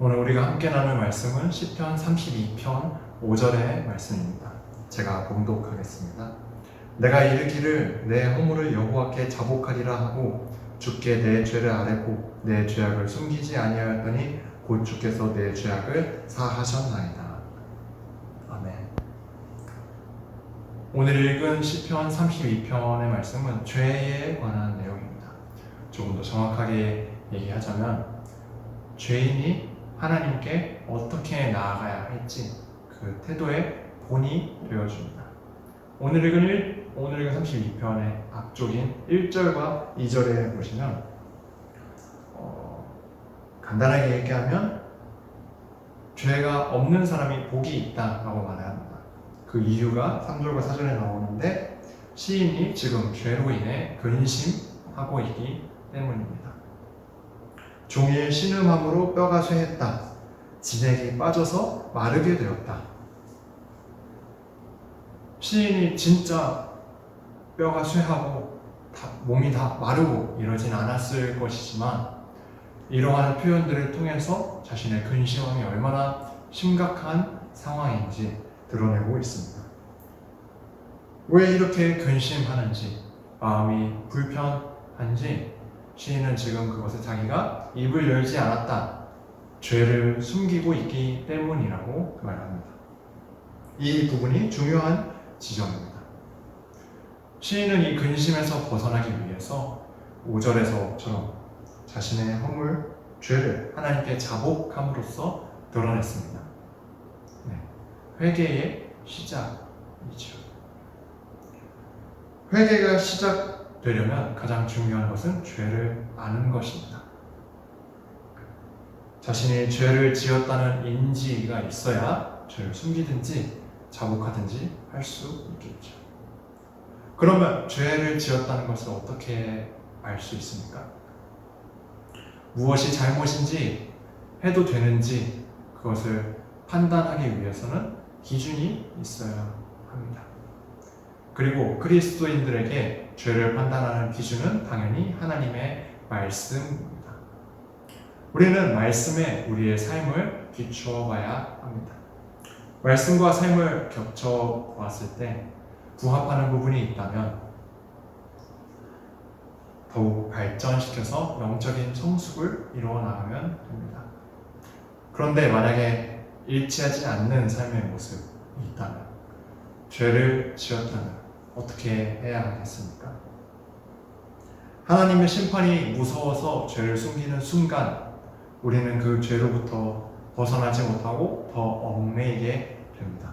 오늘 우리가 함께 나눌 말씀은 시편 32편 5절의 말씀입니다. 제가 봉독하겠습니다. 내가 이르기를 내 허물을 여호와께 자복하리라 하고 주께 내 죄를 아뢰고 내 죄악을 숨기지 아니하였더니 곧 주께서 내 죄악을 사하셨나이다. 아멘. 오늘 읽은 시편 32편의 말씀은 죄에 관한 내용입니다. 조금 더 정확하게 얘기하자면 죄인이 하나님께 어떻게 나아가야 할지 그 태도의 본이 되어줍니다. 오늘 읽은 32편의 앞쪽인 1절과 2절에 보시면 간단하게 얘기하면 죄가 없는 사람이 복이 있다라고 말합니다. 그 이유가 3절과 4절에 나오는데 시인이 지금 죄로 인해 근심하고 있기 때문입니다. 종일 신음함으로 뼈가 쇠했다. 진액이 빠져서 마르게 되었다. 시인이 진짜 뼈가 쇠하고 몸이 다 마르고 이러진 않았을 것이지만 이러한 표현들을 통해서 자신의 근심함이 얼마나 심각한 상황인지 드러내고 있습니다. 왜 이렇게 근심하는지, 마음이 불편한지 시인은 지금 그것을 자기가 입을 열지 않았다, 죄를 숨기고 있기 때문이라고 말합니다. 이 부분이 중요한 지점입니다. 시인은 이 근심에서 벗어나기 위해서 5절에서처럼 자신의 허물, 죄를 하나님께 자복함으로써 드러냈습니다. 회개의 시작이죠. 회개가 시작되려면 가장 중요한 것은 죄를 아는 것입니다. 자신이 죄를 지었다는 인지가 있어야 죄를 숨기든지 자복하든지 할 수 있겠죠. 그러면 죄를 지었다는 것을 어떻게 알 수 있습니까? 무엇이 잘못인지 해도 되는지 그것을 판단하기 위해서는 기준이 있어야 합니다. 그리고 그리스도인들에게 죄를 판단하는 기준은 당연히 하나님의 말씀입니다. 우리는 말씀에 우리의 삶을 비추어 봐야 합니다. 말씀과 삶을 겹쳐 보았을 때 부합하는 부분이 있다면 더욱 발전시켜서 영적인 성숙을 이루어 나가면 됩니다. 그런데 만약에 일치하지 않는 삶의 모습이 있다면, 죄를 지었다면 어떻게 해야 하겠습니까? 하나님의 심판이 무서워서 죄를 숨기는 순간 우리는 그 죄로부터 벗어나지 못하고 더 얽매이게 됩니다.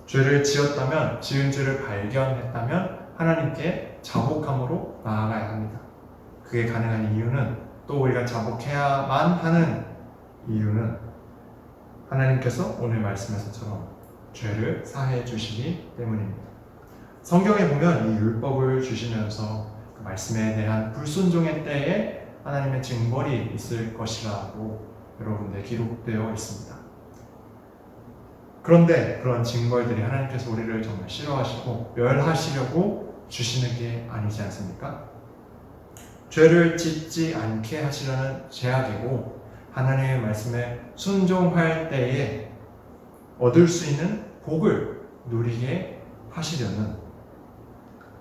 죄를 지었다면, 지은 죄를 발견했다면 하나님께 자복함으로 나아가야 합니다. 그게 가능한 이유는, 또 우리가 자복해야만 하는 이유는 하나님께서 오늘 말씀에서처럼 죄를 사해 주시기 때문입니다. 성경에 보면 이 율법을 주시면서 그 말씀에 대한 불순종의 때에 하나님의 징벌이 있을 것이라고 여러분들 기록되어 있습니다. 그런데 그런 징벌들이 하나님께서 우리를 정말 싫어하시고 멸하시려고 주시는 게 아니지 않습니까? 죄를 짓지 않게 하시려는 제약이고, 하나님의 말씀에 순종할 때에 얻을 수 있는 복을 누리게 하시려는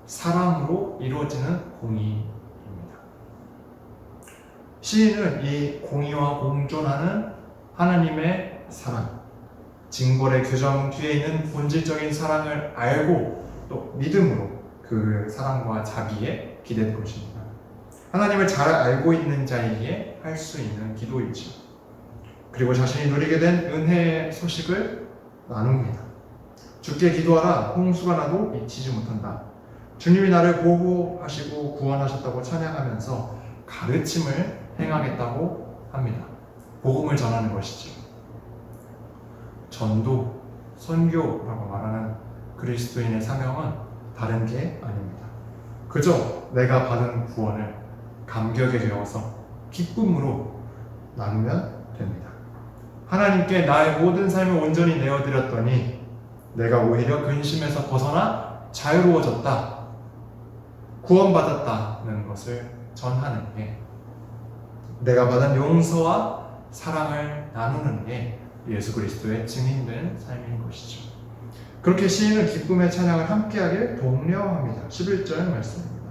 사랑으로 이루어지는 공의입니다. 시인은 이 공의와 공존하는 하나님의 사랑, 징벌의 규정 뒤에 있는 본질적인 사랑을 알고 또 믿음으로 그 사랑과 자비에 기댈 것입니다. 하나님을 잘 알고 있는 자에게 할 수 있는 기도이죠. 그리고 자신이 누리게 된 은혜의 소식을 나눕니다. 주께 기도하라, 홍수가 나도 잊히지 못한다. 주님이 나를 보호하시고 구원하셨다고 찬양하면서 가르침을 행하겠다고 합니다. 복음을 전하는 것이죠. 전도, 선교라고 말하는 그리스도인의 사명은 다른 게 아닙니다. 그저 내가 받은 구원을 감격에 겨워서 기쁨으로 나누면 됩니다. 하나님께 나의 모든 삶을 온전히 내어드렸더니 내가 오히려 근심에서 벗어나 자유로워졌다, 구원받았다는 것을 전하는 게 내가 받은 용서와 사랑을 나누는 게 예수 그리스도의 증인된 삶인 것이죠. 그렇게 시인은 기쁨의 찬양을 함께하길 독려합니다. 11절 말씀입니다.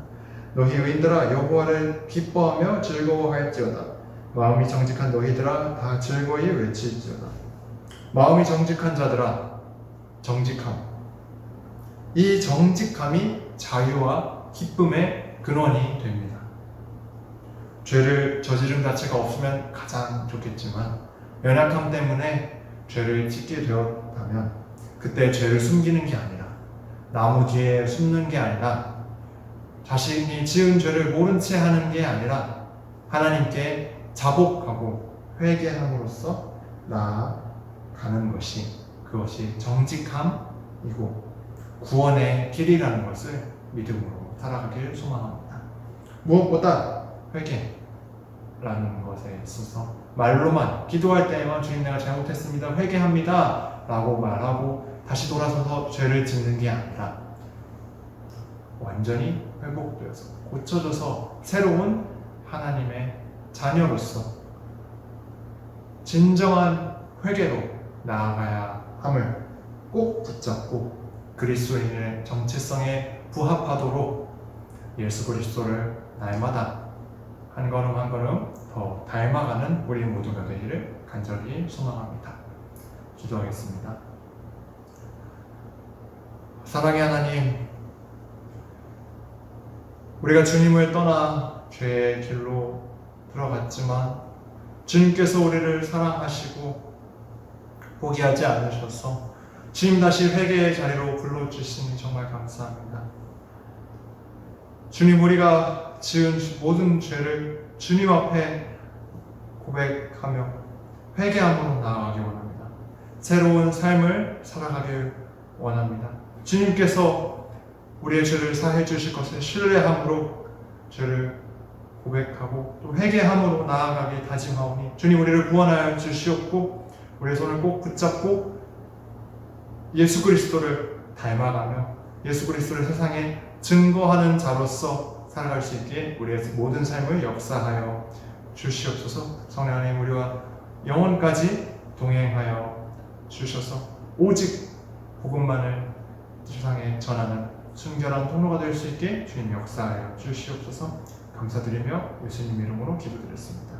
너희 의인들아 여호와를 기뻐하며 즐거워할지어다. 마음이 정직한 너희들아 다 즐거이 외칠지어다. 마음이 정직한 자들아, 정직함. 이 정직함이 자유와 기쁨의 근원이 됩니다. 죄를 저지른 자체가 없으면 가장 좋겠지만 연약함 때문에 죄를 짓게 되었다면 그때 죄를 숨기는 게 아니라 나무 뒤에 숨는 게 아니라 자신이 지은 죄를 모른 채 하는 게 아니라 하나님께 자복하고 회개함으로써 나아가는 것이 그것이 정직함이고 구원의 길이라는 것을 믿음으로 살아가길 소망합니다. 무엇보다 회개라는 것에 있어서 말로만 기도할 때에만 주님 내가 잘못했습니다 회개합니다 라고 말하고 다시 돌아서서 죄를 짓는 게 아니라 완전히 회복되어서 고쳐져서 새로운 하나님의 자녀로서 진정한 회개로 나아가야 함을 꼭 붙잡고 그리스도인의 정체성에 부합하도록 예수 그리스도를 날마다 한 걸음 한 걸음 더 닮아가는 우리 모두가 되기를 간절히 소망합니다. 기도하겠습니다. 사랑의 하나님, 우리가 주님을 떠나 죄의 길로 들어갔지만 주님께서 우리를 사랑하시고 포기하지 않으셔서 주님 다시 회개의 자리로 불러주시니 정말 감사합니다. 주님, 우리가 지은 모든 죄를 주님 앞에 고백하며 회개함으로 나아가기 원합니다. 새로운 삶을 살아가길 원합니다. 주님께서 우리의 죄를 사해 주실 것을 신뢰함으로 죄를 고백하고 또 회개함으로 나아가길 다짐하오니 주님 우리를 구원하여 주시옵고 우리의 손을 꼭 붙잡고 예수 그리스도를 닮아가며 예수 그리스도를 세상에 증거하는 자로서 살아갈 수 있게 우리의 모든 삶을 역사하여 주시옵소서. 성령 하나님 우리와 영원까지 동행하여 주셔서 오직 복음만을 세상에 전하는 순결한 통로가 될 수 있게 주님 역사하여 주시옵소서. 감사드리며 예수님 이름으로 기도드렸습니다.